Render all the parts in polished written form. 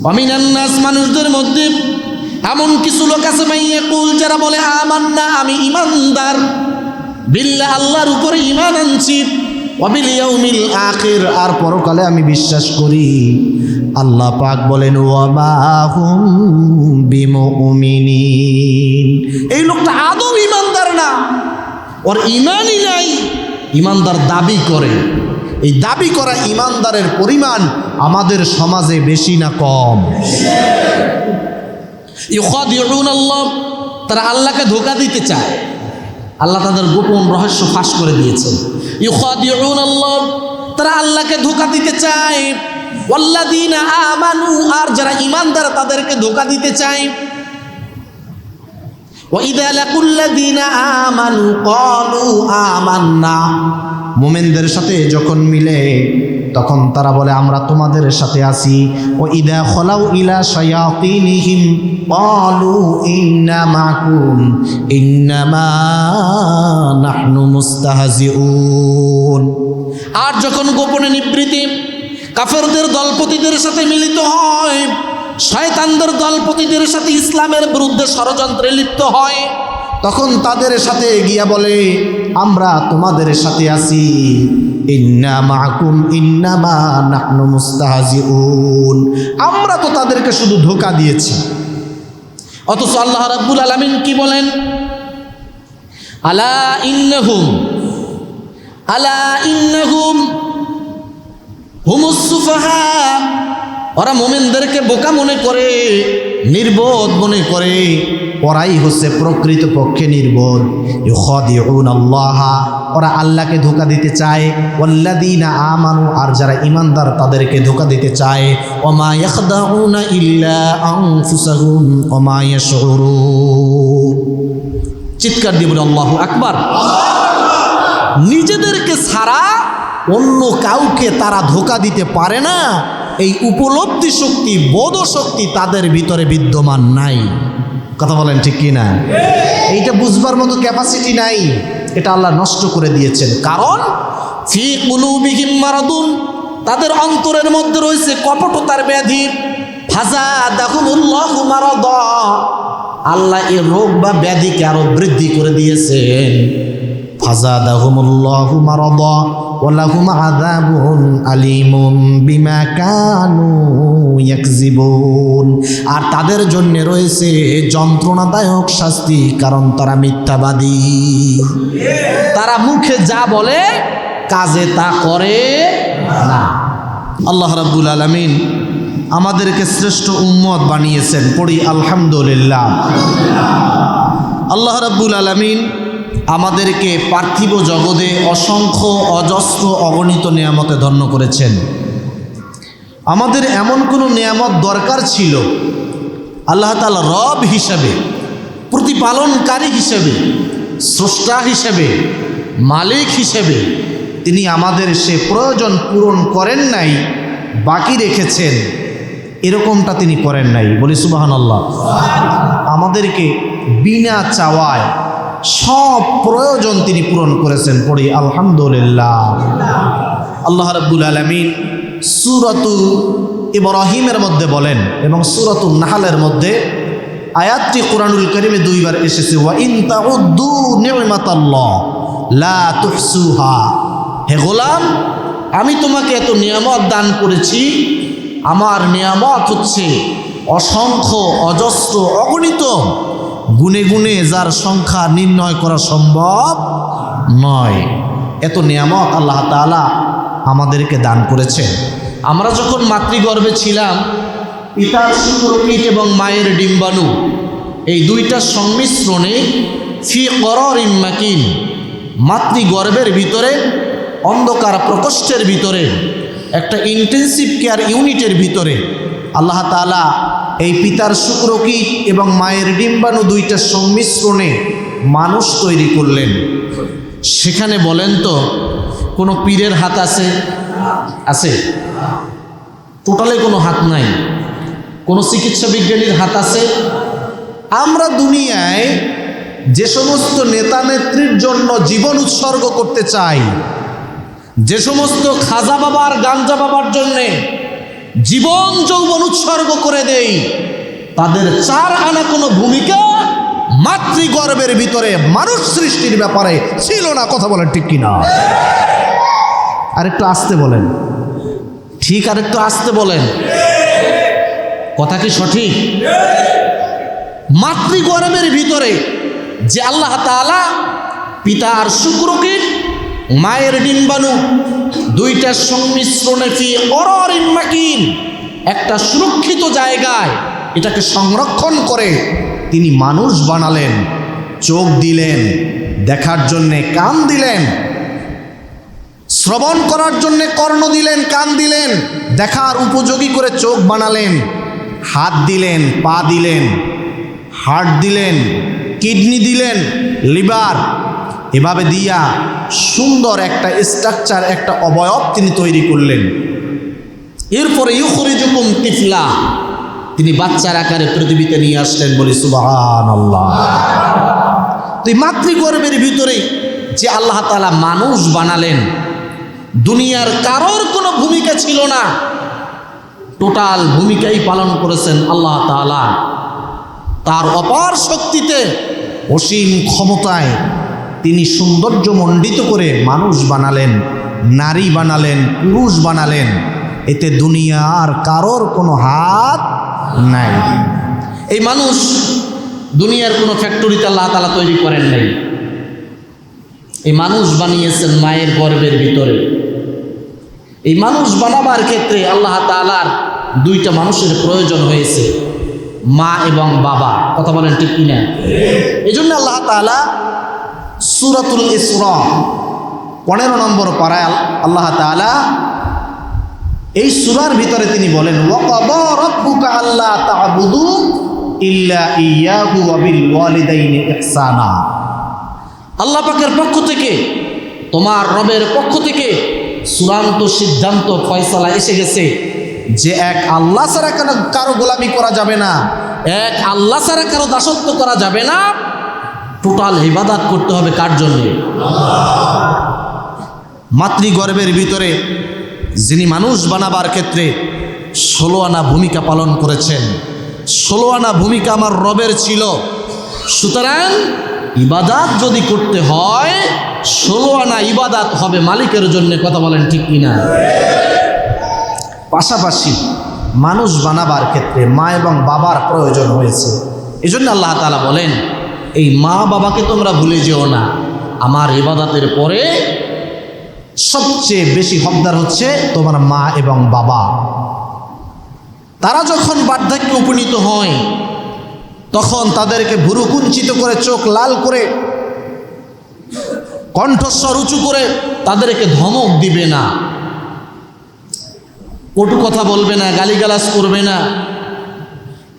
ওয়ামিনান নাস, মানুষদের মধ্যে এমন কিছু লোক আছে মাইয়াকুল, যারা বলে আমান্না, আমি ইমানদার, বিল্লাহ, আল্লাহর উপরে ইমান আনছি, ওয়া বিল ইয়াউমিল আখির, আর পরকালে আমি বিশ্বাস করি। আল্লাহ পাক বলেন ওয়া মা হুম বিমুমিনিন, এই লোকটা আদৌ ইমানদার না, ওর ইমানই নাই, ইমানদার দাবি করে। এই দাবি করা ইমানদারের পরিমাণ আমাদের সমাজে বেশি না কম? ইউখাদিউন আল্লাহ, তারা আল্লাহকে ধোঁকা দিতে চায়। আল্লাহ তাদের গোপন রহস্য ফাঁস করে দিয়েছেন। ইউখাদিউন আল্লাহ, তারা আল্লাহকে ধোঁকা দিতে চায়। ওয়াল্লাযীনা আমানু, আর যারা ঈমানদার তাদেরকে ধোঁকা দিতে চায়। ওয়া ইযা লাকুল্লাযীনা আমানু ক্বালু আমান্না, মুমিনদের সাথে যখন মিলে তখন তারা বলে আমরা তোমাদের সাথে আছি। ও ইদা খলাউ ইলা শায়াতিনিহিম ক্বালু ইন্না মাকুম ইন্নামা নাহনু মুস্তাহজিউন, আর যখন গোপনে নিবৃত্তি কাফেরদের দলপতিদের সাথে মিলিত হয়, শয়তানদের দলপতিদের সাথে ইসলামের বিরুদ্ধে ষড়যন্ত্রে লিপ্ত হয়, তখন তাদের সাথে গিয়া বলে আমরা তোমাদের সাথে আছি, ইন্না মাকুম ইন্নামা নাহনু মুস্তাহজিউন, আমরা তো তাদেরকে শুধু ধোঁকা দিয়েছি। অথচ আল্লাহ রাব্বুল আলামিন কি বলেন? আলা ইন্নাহুম হুমুস সুফাহা, ওরা মুমিনদেরকে বোকা মনে করে, নির্বোধ মনে করে, ওরাই হচ্ছে প্রকৃত পক্ষে নির্বোধ। ইউখাদিউন আল্লাহ, ওরা আল্লাহকে ধোঁকা দিতে চায়। ওয়াল্লাযীনা আমানু, আর যারা ঈমানদার তাদেরকে ধোঁকা দিতে চায়। ওমা ইয়াখদাউনা ইল্লা আনফুসাহুম ওমা ইয়াশউরুন, চিৎকার দিয়ে বলে আল্লাহু আকবার। নিজেদেরকে ছাড়া অন্য কাউকে তারা ধোঁকা দিতে পারে না, এই উপলব্ধি শক্তি, বোধ শক্তি তাদের ভিতরে বিদ্যমান নাই। কথা বলেন ঠিক কি না? এইটা বুঝবার মতো ক্যাপাসিটি নাই, এটা আল্লাহ নষ্ট করে দিয়েছেন। কারণ ফি কুলুবিহিম মারাদুন, তাদের অন্তরের মধ্যে রয়েছে কপটতার ব্যাধি। ফাযাদাহুমুল্লাহু মারাদা, আল্লাহ এই রোগ বা ব্যাধিকে আরো বৃদ্ধি করে দিয়েছেন। ফাযাদাহুমুল্লাহু মারাদা ওয়া লাহুম আযাবুন আলীমুম বিমা কানু ইয়াকযিবুন, আর তাদের জন্য রয়েছে যন্ত্রণাদায়ক শাস্তি, কারণ তারা মিথ্যাবাদী। তারা মুখে যা বলে কাজে তা করে না। আল্লাহ রাব্বুল আলামিন আমাদেরকে শ্রেষ্ঠ উম্মত বানিয়েছেন, পড়ি আলহামদুলিল্লাহ। আল্লাহ রাব্বুল আলামিন আমাদেরকে পার্থিব জগতে অসংখ্য অজস্র অগণিত নিয়ামতে ধন্য করেছেন। আমাদের এমন কোনো নিয়ামত দরকার ছিল, আল্লাহ তাআলা রব হিসাবে, প্রতিপালনকারী হিসেবে, স্রষ্টা হিসেবে, মালিক হিসেবে তিনি আমাদের সে প্রয়োজন পূরণ করেন নাই, বাকি রেখেছেন, এরকমটা তিনি করেন নাই। বলি সুবহানাল্লাহ। আমাদেরকে বিনা চাওয়ায় সব প্রয়োজন তিনি পূরণ করেছেন, পড়ি আলহামদুলিল্লাহ। আল্লাহ রাব্বুল আলামিন সূরাতু ইব্রাহিমের মধ্যে বলেন এবং সূরাতু নাহলের মধ্যে আয়াতটি কোরআনুল কারীমে দুইবার এসেছে, ওয়া ইন তাউদ্দু নি'মাতাল্লাহ লা তুহসুহা, হে গোলাম আমি তোমাকে এত নিয়ামত দান করেছি, আমার নিয়ামত হচ্ছে অসংখ্য অজস্র অগণিত, গুনে গুনে যার সংখ্যা নির্ণয় করা সম্ভব নয়। এত নিয়ামত আল্লাহ তাআলা আমাদেরকে দান করেছেন। আমরা যখন মাতৃগর্ভে ছিলাম, পিতার শুক্রকীট এবং মায়ের ডিম্বাণু, এই দুইটার সংমিশ্রণে ফি করারিন মাকিন, মাতৃগর্ভের ভিতরে অন্ধকার প্রকোষ্ঠের ভিতরে একটা ইন্টেন্সিভ কেয়ার ইউনিটের ভিতরে আল্লাহ তাআলা এই পিতার শুক্রকীট এবং মায়ের ডিম্বাণু দুইটার সংমিশ্রণে মানুষ তৈরি করলেন। সেখানে বলেন তো কোনো পীরের হাত আছে? আছে? টোটালে কোনো হাত নাই। কোনো চিকিৎসা বিজ্ঞানীর হাত আছে? আমরা দুনিয়ায় যে সমস্ত নেতা নেত্রীর জন্য জীবন উৎসর্গ করতে চাই, যে সমস্ত খাজা বাবার গাঞ্জা বাবার জন্যে জীবন যৌবন উৎসর্গ করে দেই, তাদের 4 আনা কোনো ভূমিকা মাতৃগর্ভের ভিতরে মানুষ সৃষ্টির ব্যাপারে ছিল না। কথা বলেন ঠিক কিনা? আরেকটু আস্তে বলেন। ঠিক, আরেকটু আস্তে বলেন। কথা কি সঠিক? মাতৃগর্ভের ভিতরে যে আল্লাহ তাআলা পিতার শুক্রকীট, মায়ের ডিম্বাণু, দুইটার সংমিশ্রণে ফি অররিন মাকিন, একটা সুরক্ষিত জায়গায় এটাকে সংরক্ষণ করে তিনি মানুষ বানালেন। চোখ দিলেন, দেখার জন্যে কান দিলেন, শ্রবণ করার জন্যে কর্ণ দিলেন, কান দিলেন, দেখার উপযোগী করে চোখ বানালেন, হাত দিলেন, পা দিলেন, হার্ট দিলেন, কিডনি দিলেন, লিভার, এভাবে দিয়া সুন্দর একটা স্ট্রাকচার, একটা অবয়ব তিনি তৈরি করলেন। এরপরে ইউখরিজুকুম তিফলা, তিনি বাচ্চার আকারে পৃথিবীতে নিয়ে আসলেন। বলি সুবহানাল্লাহ। তো এই মাতৃগর্ভের ভিতরে যে আল্লাহ তাআলা মানুষ বানালেন, দুনিয়ার কারোর কোনো ভূমিকা ছিল না, টোটাল ভূমিকাই পালন করেছেন আল্লাহ তাআলা। তার অপার শক্তিতে, অসীম ক্ষমতায় তিনি সৌন্দর্যমণ্ডিত করে মানুষ বানালেন, নারী বানালেন, পুরুষ বানালেন। এতে দুনিয়ার কারোর কোনো হাত নাই। এই মানুষ দুনিয়ার কোনো ফ্যাক্টরিতে আল্লাহ তাআলা তৈরি করেন নাই। এই মানুষ বানিয়েছেন মায়ের গর্ভের ভিতরে। এই মানুষ বানাবার ক্ষেত্রে আল্লাহ তাআলার 2টা মানুষের প্রয়োজন হয়েছে, মা এবং বাবা। কথা বলেন ঠিক কিনা? এই জন্য আল্লাহ তাআলা সূরাতুল ইসরা 15 নম্বর পারায় আল্লাহ তাআলা এই সূরার ভিতরে তিনি বলেন, ওয়াকাদা রাব্বুকা আল্লা তা'বুদু ইল্লা ইয়্যাহু ওয়া বিল ওয়ালিদাইনি ইহসানা। আল্লাহ পাকের পক্ষ থেকে, তোমার রবের পক্ষ থেকে চূড়ান্ত সিদ্ধান্ত, ফয়সালা এসে গেছে যে এক আল্লাহ ছাড়া কারো গোলামি করা যাবে না, এক আল্লাহ ছাড়া কারো দাসত্ব করা যাবে না, টোটাল ইবাদত করতে হবে কার জন্য? মাতৃগর্ভের ভিতরে যিনি মানুষ বানাবার ক্ষেত্রে 16 আনা ভূমিকা পালন করেছেন, 16 আনা ভূমিকা আমার রবের ছিল। সুতরাং ইবাদত যদি করতে হয় 16 আনা ইবাদত হবে মালিকের জন্য। কথা বলেন ঠিক কিনা? পাশাপাশি মানুষ বানাবার ক্ষেত্রে মা এবং বাবার প্রয়োজন হয়েছে। এই জন্য আল্লাহ তাআলা বলেন, এই মা বাবাকে তোমরা ভুলে যেও না। আমার ইবাদতের পরে সবচেয়ে বেশি হকদার হচ্ছে তোমার মা এবং বাবা। তারা যখন বার্ধক্যে উপনীত হয় তখন তাদেরকে ভুরু কুঞ্চিত করে, চোখ লাল করে, কণ্ঠস্বর উঁচু করে তাদেরকে ধমক দিবে না, কটু কথা বলবে না, গালিগালাজ করবে না,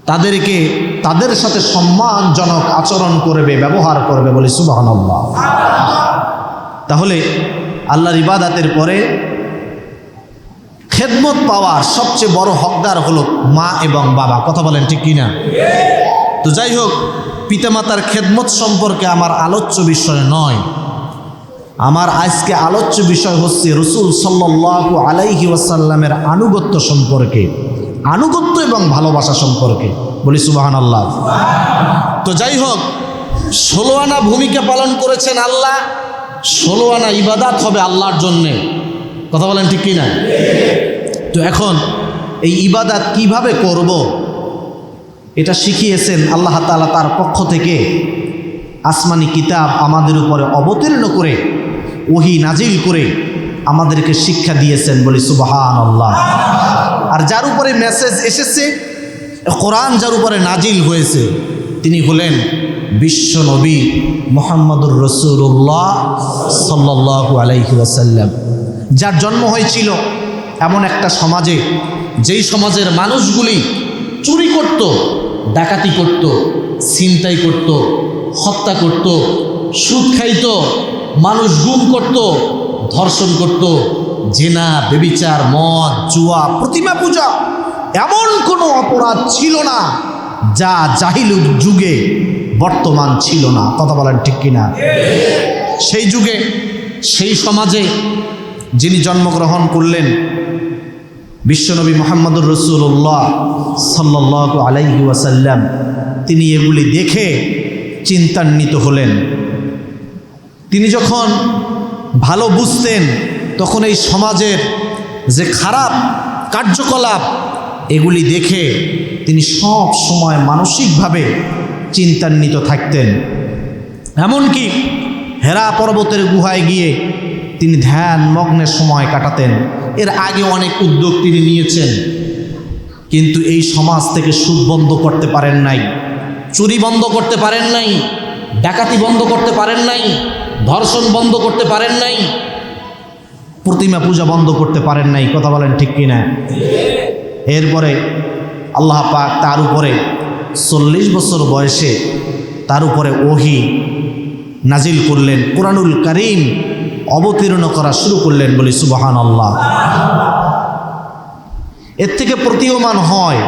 তাদেরকে তাদের সাথে সম্মানজনক আচরণ করবে, ব্যবহার করবে। বলি সুবহানাল্লাহ। তাহলে আল্লাহর ইবাদতের পরে খেদমত পাওয়ার সবচেয়ে বড় হকদার হলো মা এবং বাবা। কথা বলেন ঠিক কিনা? তো যাই হোক, পিতামাতার খেদমত সম্পর্কে আমার আলোচ্য বিষয় নয়। আমার আজকে আলোচ্য বিষয় হচ্ছে রাসূল সাল্লাল্লাহু আলাইহি ওয়াসাল্লামের আনুগত্য সম্পর্কে, আনুগত্য এবং ভালোবাসা সম্পর্কে। বলি সুবহানাল্লাহ। তো যাই হোক, 16 আনা ভূমিকা পালন করেছেন আল্লাহ, 16 আনা ইবাদত হবে আল্লাহর জন্যে। কথা বলেন ঠিক কিনা? তো এখন এই ইবাদত কিভাবে করব, এটা শিখিয়েছেন আল্লাহ তাআলা তার পক্ষ থেকে। আসমানি কিতাব আমাদের উপরে অবতীর্ণ করে, ওহী নাজিল করে আমাদেরকে শিক্ষা দিয়েছেন। বলি সুবহানাল্লাহ। আর যার উপরে মেসেজ এসেছে, কোরআন যার উপরে নাজিল হয়েছে, তিনি হলেন বিশ্ব নবী মুহাম্মদুর রাসূলুল্লাহ সাল্লাল্লাহু আলাইহি ওয়াসাল্লাম। যার জন্ম হয়েছিল এমন একটা সমাজে, যেই সমাজের মানুষগুলি চুরি করত, ডাকাতি করত, ছিনতাই করত, হত্যা করত, সুদ খাইত, মানুষ গুম করত, ধর্ষণ করত, জিনা, ব্যভিচার, মদ, জুয়া, প্রতিমা পূজা, এমন কোনো অপরাধ ছিল না যা জাহিলুর যুগে বর্তমান ছিল না। কথা বলেন ঠিক কিনা? সেই যুগে, সেই সমাজে যিনি জন্মগ্রহণ করলেন, বিশ্বনবী মুহাম্মদুর রাসূলুল্লাহ সাল্লাল্লাহু আলাইহি ওয়াসাল্লাম তিনি এগুলি দেখে চিন্তান্বিত হলেন। তিনি যখন ভালো বুঝতেন তখন এই সমাজের যে খারাপ কার্যকলাপ এগুলি দেখে তিনি সব সময় মানসিকভাবে চিন্তান্বিত থাকতেন। এমনকি হেরা পর্বতের গুহায় গিয়ে তিনি ধ্যান মগ্নের সময় কাটাতেন। এর আগে অনেক উদ্যোগ তিনি নিয়েছেন, কিন্তু এই সমাজ থেকে সুদ বন্ধ করতে পারেন নাই, চুরি বন্ধ করতে পারেন নাই, ডাকাতি বন্ধ করতে পারেন নাই, ধর্ষণ বন্ধ করতে পারেন নাই, প্রতিমা পূজা বন্ধ করতে পারেন নাই। কথা বলেন ঠিক কিনা? এরপরে আল্লাহ পাক তার উপরে 40 বছর বয়সে তার উপরে ওহী নাজিল করলেন, কোরআনুল কারীম অবতীর্ণ করা শুরু করলেন। বলি সুবহানাল্লাহ। এর থেকে প্রতীয়মান হয়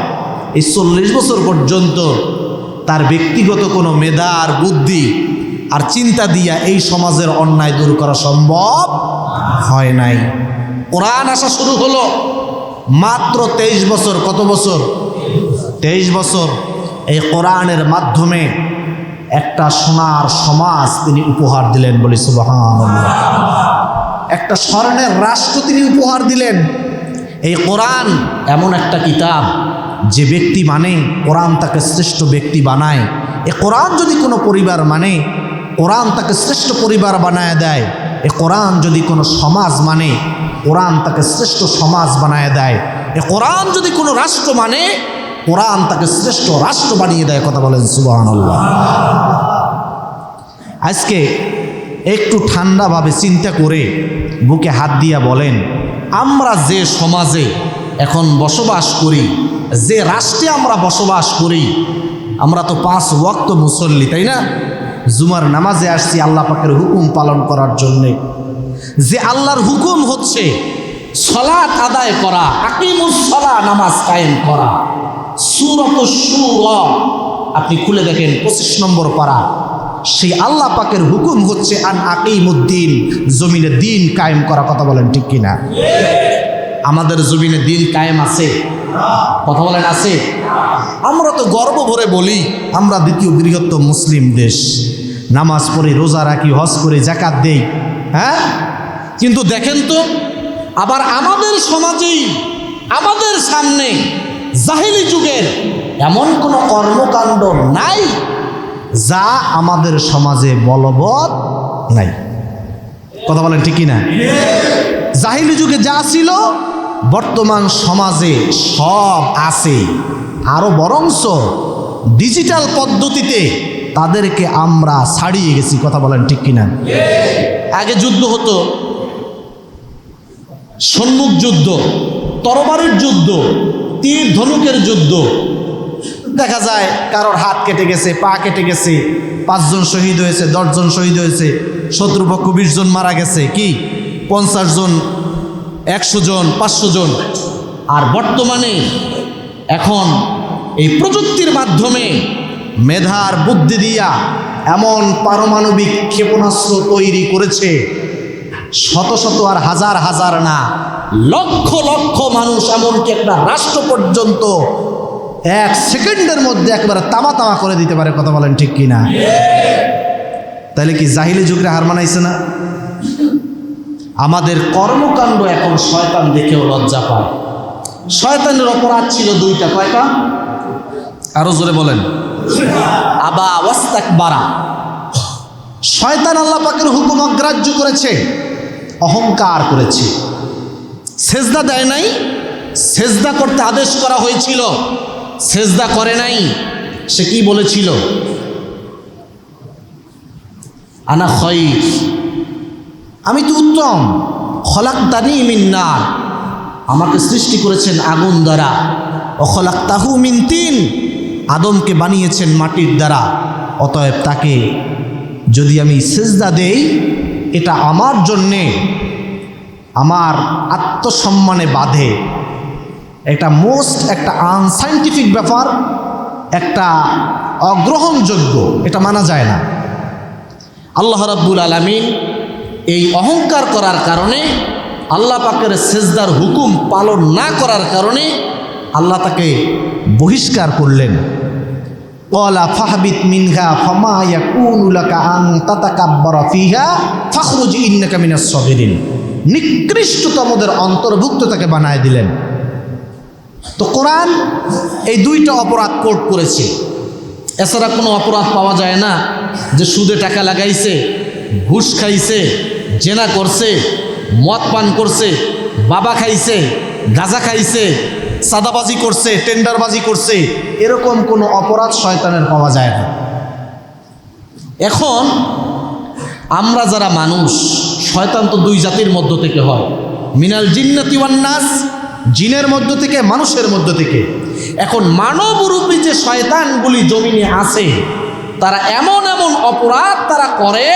এই 40 বছর পর্যন্ত তার ব্যক্তিগত কোনো মেধা আর বুদ্ধি আর চিন্তা দিয়া এই সমাজের অন্যায় দূর করা সম্ভব হয় নাই। কোরআন আসা শুরু হলো মাত্র 23 বছর। কত বছর? 23 বছর। এই কোরআনের মাধ্যমে একটা সোনার সমাজ তিনি উপহার দিলেন। বলি সুবহানাল্লাহ। একটা স্বর্ণের রাষ্ট্র তিনি উপহার দিলেন। এই কোরআন এমন একটা কিতাব যে ব্যক্তি মানে কোরআন তাকে শ্রেষ্ঠ ব্যক্তি বানায়। এ কোরআন যদি কোনো পরিবার মানে কোরআন তাকে শ্রেষ্ঠ পরিবার বানায় দেয়। এ কোরআন যদি কোনো সমাজ মানে কোরআন তাকে শ্রেষ্ঠ সমাজ বানায় দেয়। এ কোরআন যদি কোনো রাষ্ট্র মানে কোরআন তাকে শ্রেষ্ঠ রাষ্ট্র বানিয়ে দেয়। কথা বলেন সুবহানাল্লাহ। আজকে একটু ঠান্ডাভাবে চিন্তা করে বুকে হাত দিয়া বলেন, আমরা যে সমাজে এখন বসবাস করি, যে রাষ্ট্রে আমরা বসবাস করি, আমরা তো 5 ওয়াক্ত মুসল্লি, তাই না? জুমার নামাজে আসছি আল্লাহ পাকের হুকুম পালন করার জন্যে। যে আল্লাহর হুকুম হচ্ছে সালাত আদায় করা, আকিমুস সালাহ, নামাজ কায়েম করা। সূরাতুশ শূরা আপনি খুলে দেখেন 25 নম্বর পারা। সেই আল্লাহ পাকের হুকুম হচ্ছে আন আকিমুদ্দিন, জমিনে দিন কায়েম করা। কথা বলেন ঠিক কিনা? আমাদের জমিনে দিন কায়েম আছে? কথা বলেন আছে? আমরা তো গর্ব ভরে বলি আমরা দ্বিতীয় বৃহত্তম মুসলিম দেশ, নামাজ পড়ি, রোজা রাখি, হজ করি, যাকাত দেই, হ্যাঁ? কিন্তু দেখেন তো আবার আমাদের সমাজেই আমাদের সামনে জাহেলি যুগের এমন কোনো কর্মকাণ্ড নাই যা আমাদের সমাজে বলবৎ নাই। কথা বলেন ঠিক কিনা? জাহেলি যুগে যা ছিল বর্তমান সমাজে সব আছে, আরো বরংস ডিজিটাল পদ্ধতিতে তাদেরকে আমরা ছাড়িয়ে গেছি। কথা বলেন ঠিক কিনা? আগে যুদ্ধ হতো, সম্মুখ যুদ্ধ, তরবারির যুদ্ধ, তীর ধনুকের যুদ্ধ। দেখা যায় কারোর হাত কেটে গেছে, পা কেটে গেছে, 5 জন শহীদ হয়েছে, 10 জন শহীদ হয়েছে, শত্রুপক্ষ 20 জন মারা গেছে, কি 50 জন, 100 জন, 500 জন। আর বর্তমানে এখন এই প্রযুক্তির মাধ্যমে মেধার বুদ্ধি দিয়া এমন পারমাণবিক ক্ষেপণাস্ত্র তৈরি করেছে, শত শত আর হাজার হাজার না, লক্ষ লক্ষ মানুষ, এমনকি একটা রাষ্ট্র পর্যন্ত 1 সেকেন্ডের মধ্যে একবারে তামা তামা করে দিতে পারে। কথা বলেন ঠিক কিনা? তাহলে কি জাহিলি যুগরে হার মানাইছে না? আমাদের কর্মকাণ্ড এখন শয়তান দেখেও লজ্জা পায়। শয়তানের অপরাধ ছিল 2টা। কয়টা? আরো জোরে বলেন। আবা ওয়াস্তাকবারা, শয়তান আল্লাহ পাকের হুকুম অগ্রাহ্য করেছে, অহংকার করেছে, সেজদা দেয় নাই। সেজদা করতে আদেশ করা হয়েছিল, সেজদা করে নাই। সে কি বলেছিল? আনা খায়র, আমি তো উত্তম। খলাকতানি মিন নার, আমাকে সৃষ্টি করেছেন আগুন দ্বারা। ও খলাকতাহু মিন তিন, আদমকে বানিয়েছেন মাটির দ্বারা। অতএব তাকে যদি আমি সেজদা দেই, এটা আমার জন্যে আমার আত্মসম্মানে বাধে। একটা একটা আনসাইন্টিফিক ব্যাপার, একটা অগ্রহণযোগ্য, এটা মানা যায় না। আল্লাহ রাব্বুল আলামিন এই অহংকার করার কারণে আল্লাহ পাকের সেজদার হুকুম পালন না করার কারণে আল্লাহ তাকে বহিষ্কার করলেন। ক্বালা ফাহবিত মিনহা ফামা ইয়াকুনু লাকা আন তাতাকাব্বারা ফিহা ফাখরুজ ইন্নাকা মিনাস সাগিরিন। নিকৃষ্টতমদের অন্তর্ভুক্ত তাকে বানায় দিলেন। তো কোরআন এই দুইটা অপরাধ কোড করেছে। এছাড়া কোনো অপরাধ পাওয়া যায় না যে সুদে টাকা লাগাইছে, ঘুষ খাইছে, জেনা করছে, মদ পান করছে, বাবা খাইছে, গাঁজা খাইছে, সাদাবাজি করছে, টেন্ডারবাজি করছে, এরকম কোনো অপরাধ শয়তানের পাওয়া যায় না। এখন আমরা যারা মানুষ, শয়তান তো দুই জাতির মধ্য থেকে হয়, মিনাল জিন্নাতি ওয়ান নাস, জিনের মধ্য থেকে, মানুষের মধ্য থেকে। এখন মানবরূপী যে শয়তানগুলি জমিনে আছে, তারা এমন এমন অপরাধ তারা করে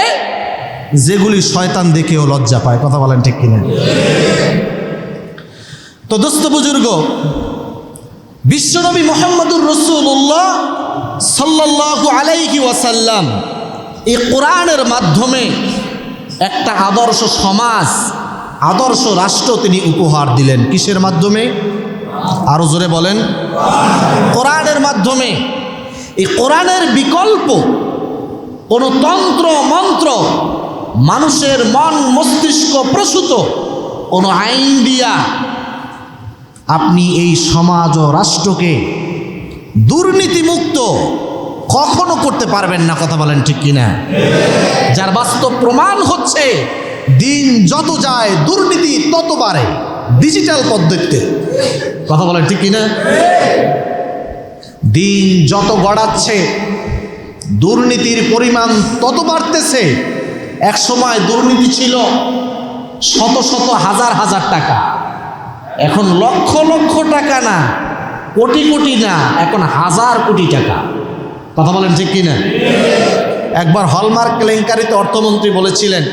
যেগুলি শয়তান দেখেও লজ্জা পায়। কথা বলেন ঠিক কিনা? তো দোস্ত বুজুর্গ, বিশ্বনবী মুহাম্মদুর রাসূলুল্লাহ সাল্লাল্লাহু আলাইহি ওয়াসাল্লাম এই কোরআনের মাধ্যমে একটা আদর্শ সমাজ, আদর্শ রাষ্ট্র তিনি উপহার দিলেন। কিসের মাধ্যমে? আরো জোরে বলেন। কোরআনের মাধ্যমে। এই কোরআনের বিকল্প কোনো তন্ত্র মন্ত্র, মানুষের মন মস্তিষ্ক প্রসূত কোনো আইন দিয়া আপনি এই সমাজ ও রাষ্ট্রকে দুর্নীতিমুক্ত কখনো করতে পারবেন না। কথা বলেন ঠিক কিনা? যার বাস্তব প্রমাণ হচ্ছে দিন যত যায় দুর্নীতি তত বাড়ে ডিজিটাল পদ্ধতিতে। কথা বলেন ঠিক কিনা? দিন যত গড়াচ্ছে দুর্নীতির পরিমাণ তত বাড়তেছে। এক সময় দুর্নীতি ছিল শত শত হাজার হাজার টাকা, এখন লক্ষ লক্ষ টাকা না, কোটি কোটি না, এখন হাজার কোটি টাকা। কথা বলেন ঠিক কিনা? একবার হলমার্ক কেলেঙ্কারিতে অর্থমন্ত্রী বলেছিলেন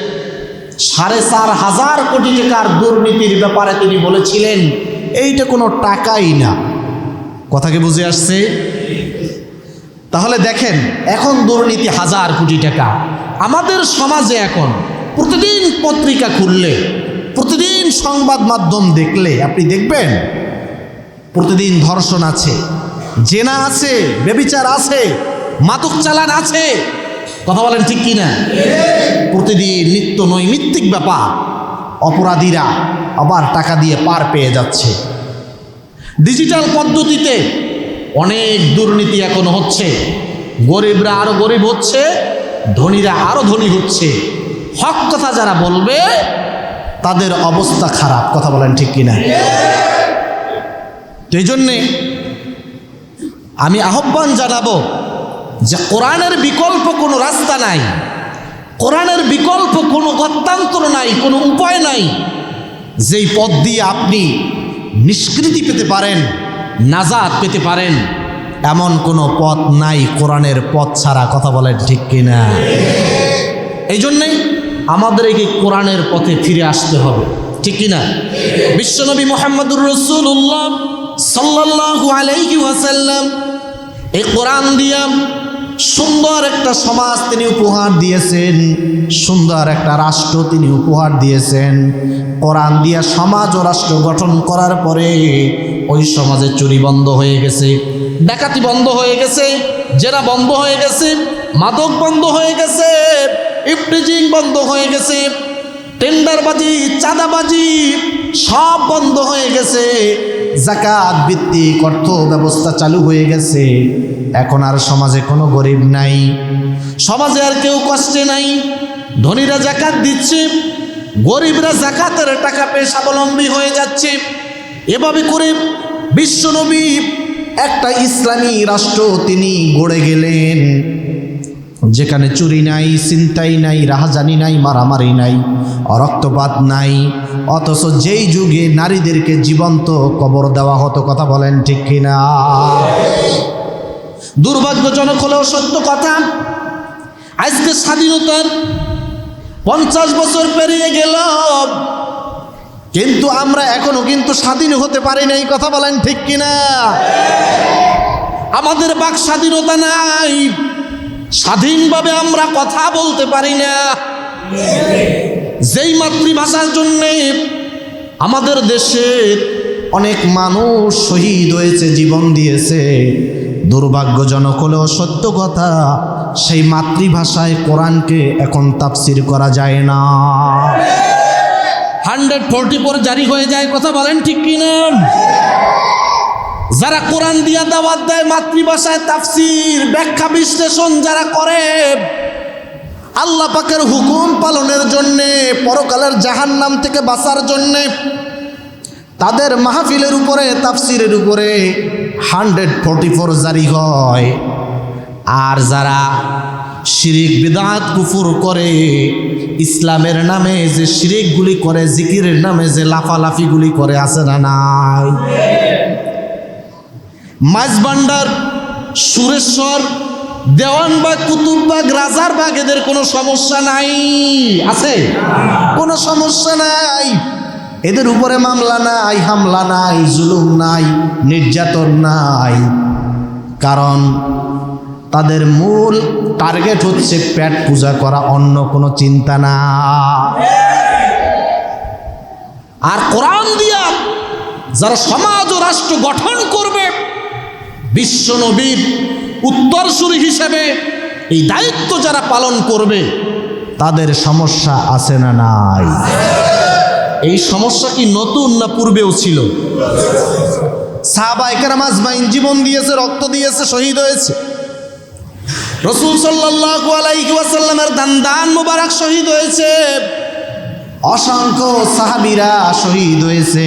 4,500 কোটি টাকার দুর্নীতির ব্যাপারে তিনি বলেছিলেন এইটা কোনো টাকাই না। কথা কি বুঝে আসছে? তাহলে দেখেন এখন দুর্নীতি হাজার কোটি টাকা। আমাদের সমাজে এখন প্রতিদিন পত্রিকা খুললে, প্রতিদিন সংবাদ মাধ্যম দেখলে আপনি দেখবেন প্রতিদিন ধর্ষণ আছে, জেনা আছে, ব্যভিচার আছে, মাদক চালান আছে। কথা বলেন ঠিক কিনা? প্রতিদিন নিত্য নৈমিত্তিক ব্যাপার। অপরাধীরা আবার টাকা দিয়ে পার পেয়ে যাচ্ছে। ডিজিটাল পদ্ধতিতে অনেক দুর্নীতি এখন হচ্ছে। গরিবরা আরো গরিব হচ্ছে, ধনীরা আরো ধনী হচ্ছে। হক কথা যারা বলবে তাদের অবস্থা খারাপ। কথা বলেন ঠিক কিনা? তো এই জন্যে আমি আহ্বান জানাবো যে কোরআনের বিকল্প কোনো রাস্তা নাই, কোরআনের বিকল্প কোনো গত্যান্তর নাই, কোনো উপায় নাই যেই পথ দিয়ে আপনি নিষ্কৃতি পেতে পারেন, নাজাত পেতে পারেন, এমন কোনো পথ নাই কোরআনের পথ ছাড়া। কথা বলেন ঠিক কিনা? এই জন্যেই আমাদের এই কোরআনের পথে ফিরে আসতে হবে, ঠিক কিনা? বিশ্বনবী মুহাম্মদুর রাসূলুল্লাহ সাল্লাল্লাহু আলাইহি ওয়াসাল্লাম এই কোরআন দিয়া সুন্দর একটা সমাজ তিনি উপহার দিয়েছেন, সুন্দর একটা রাষ্ট্র তিনি উপহার দিয়েছেন। কোরআন দিয়া সমাজ ও রাষ্ট্র গঠন করার পরে ওই সমাজে চুরি বন্ধ হয়ে গেছে, ডাকাতি বন্ধ হয়ে গেছে, জেনা বন্ধ হয়ে গেছে, মাদক বন্ধ হয়ে গেছে, ইফটিজিং বন্ধ হয়ে গেছে, টেন্ডারবাজি, চাঁদাবাজি সব বন্ধ হয়ে গেছে, যাকাত ভিত্তিক অর্থ ব্যবস্থা চালু হয়ে গেছে। এখন আর সমাজে কোনো গরিব নাই, সমাজে আর কেউ কষ্টে নাই। ধনীরা যাকাত দিচ্ছে, গরিবরা যাকাতের টাকা পেয়ে স্বাবলম্বী হয়ে যাচ্ছে। এভাবে করে বিশ্বনবী একটা ইসলামী রাষ্ট্র তিনি গড়ে গেলেন, যেখানে চুরি নাই, ছিনতাই নাই, রাহাজানি নাই, মারামারি নাই, রক্তপাত নাই। অথচ যেই যুগে নারীদেরকে জীবন্ত কবর দেওয়া হতো। কথা বলেন ঠিক কিনা? দুর্ভাগ্যজনক হলেও সত্য কথা, আজকে স্বাধীনতার 50 বছর পেরিয়ে গেল, কিন্তু আমরা এখনো কিন্তু স্বাধীন হতে পারি নাই। কথা বলেন ঠিক কিনা? আমাদের বাক স্বাধীনতা নাই, স্বাধীনভাবে আমরা কথা বলতে পারি না। যেই মাতৃভাষার জন্যে আমাদের দেশে অনেক মানুষ শহীদ হয়েছে, জীবন দিয়েছে। দুর্ভাগ্যজনক হলেও সত্য কথা, সেই মাতৃভাষায় কোরআনকে এখন তাফসির করা যায় না। 144 জারি হয়ে যায়, কথা বলেন ঠিক কিনা? যারা কোরআন দিয়া দাওয়াত দেয়, মাতৃভাষায় তাফসির ব্যাখ্যা বিশ্লেষণ যারা করে, আল্লাহ পাকের হুকুম পালনের জন্যে, পরকালের জাহান্নাম থেকে বাঁচার জন্যে, তাদের মাহফিলের উপরে, তাফসিরের উপরে 144 জারি হয়। আর যারা শিরিক বিদআত কুফর করে, ইসলামের নামে যে শিরিকগুলি করে, জিকিরের নামে যে লাফালাফিগুলি করে, আছে না নাই? মাঝবান্ডার, সুরেশ্বর, দেওয়ানবাগ, কুতুববাগ, রাজারবাগ, এদের কোনো সমস্যা নাই? আছে? কোনো সমস্যা নাই। এদের উপরে মামলা নাই, হামলা নাই, জুলুম নাই, নির্যাতন নাই। কারণ তাদের মূল টার্গেট হচ্ছে পেট পূজা করা, অন্য কোনো চিন্তা না। আর কোরআন দিয়া যারা সমাজ ও রাষ্ট্র গঠন করবে, বিশ্ব নবীর উত্তরসূরি হিসেবে এই দায়িত্ব যারা পালন করবে, তাদের সমস্যা আছে না নাই? এই সমস্যা কি নতুন না পূর্বেও ছিল? সাহাবায়ে কেরাম আজমাইন জীবন দিয়েছে, রক্ত দিয়েছে, শহীদ হয়েছে। রাসূল সাল্লাল্লাহু আলাইহি ওয়াসাল্লামের দান মুবারক শহীদ হয়েছে। অসংখ্য সাহাবীরা শহীদ হয়েছে।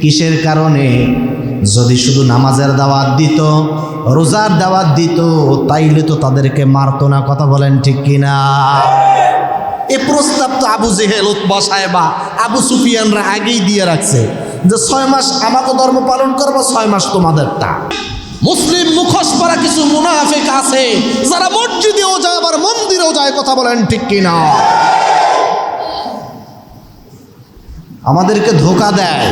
কিসের কারণে? যদি শুধু নামাজের দাওয়াত দিত, রোজার দাওয়াত দিত, তাইলে তো তাদেরকে মারতো না। কথা বলেন ঠিক কিনা? এই প্রস্তাব তো আবু জেহেল, উতবা সাহেবা, আবু সুফিয়ানরা আগেই দিয়ে রাখছে যে 6 মাস আমাকে ধর্ম পালন করবো, 6 মাস তোমাদেরটা। মুসলিম মুখোশ পরা কিছু মুনাফিক আছে যারা মসজিদেও যায়, আবার মন্দিরেও যায়। কথা বলেন ঠিক কিনা? আমাদেরকে ধোঁকা দেয়,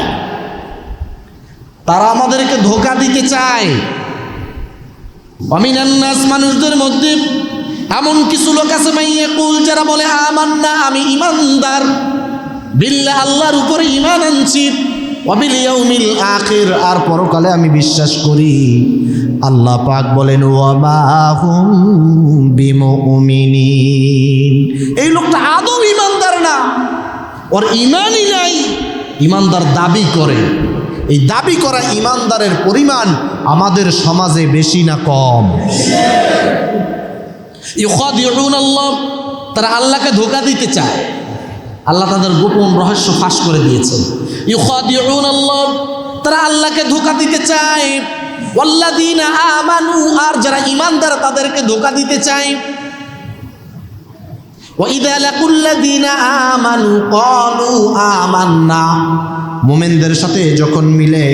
তারা আমাদেরকে ধোঁকা দিতে চায়। ওয়ামিনান নাস, মানুষদের মধ্যে এমন কিছু লোক আছে, মাইয়াকুল, যারা বলে আমান্না, আমি ইমানদার, বিল্লাহ, আল্লাহর উপরে ঈমান আনছি, ওয়া বিল ইয়াউমিল আখির, আর পরকালে আমি বিশ্বাস করি। আল্লাহ পাক বলেন ওয়া মা হুম বিমুমিনিন, এই লোকটা আদৌ ইমানদার না, ওর ঈমানই নাই, ইমানদার দাবি করে। এই দাবি করা ইমানদারের পরিমাণ আমাদের সমাজে বেশি না কম? ইউখাদিউন আল্লাহ, তারা আল্লাহকে ধোঁকা দিতে চায়। আল্লাহ তাদের গোপন রহস্য ফাঁস করে দিয়েছেন। ইউখাদিউন আল্লাহ, তারা আল্লাহকে ধোঁকা দিতে চায়। ওয়াল্লাযীনা আমানু, আর যারা ঈমানদার তাদেরকে ধোঁকা দিতে চায়। ওয়া ইযা লাকুল্লাযীনা আমানু ক্বালু আমান্না, মুমিনদের সাথে যখন মিলে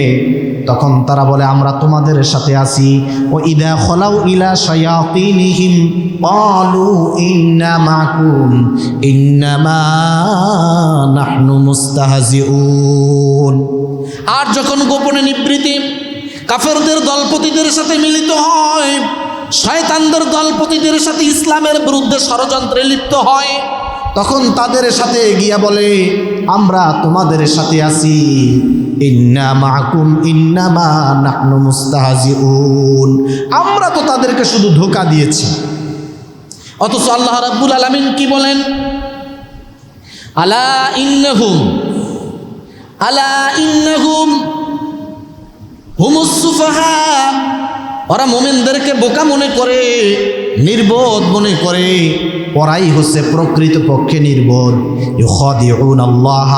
তখন তারা বলে আমরা তোমাদের সাথে আছি। ও ইদা খলাউ ইলা শায়াতিনিহিম ক্বালু ইন্না মাকুম ইন্নামা নাহনু মুস্তাহজিউন, আর যখন গোপনে নিবৃত্তি কাফেরদের দলপতিদের সাথে মিলিত হয়, শয়তানদের দলপতিদের সাথে ইসলামের বিরুদ্ধে ষড়যন্ত্রে লিপ্ত হয়, তখন তাদের সাথে গিয়া বলে আমরা তোমাদের সাথে আছি। ইন্না মাকুম ইন্নামা নাহনু মুস্তাহজিউন, আমরা তো তাদেরকে শুধু ধোঁকা দিয়েছি। অথচ আল্লাহ রাব্বুল আলামিন কি বলেন? আলা ইন্নাহুম হুমুস সুফাহা, ওরা মুমিনদেরকে বোকা মনে করে, নির্বোধ মনে করে, ওরাই হচ্ছে প্রকৃত পক্ষে নির্বোধ। ইউখাদিউন আল্লাহ,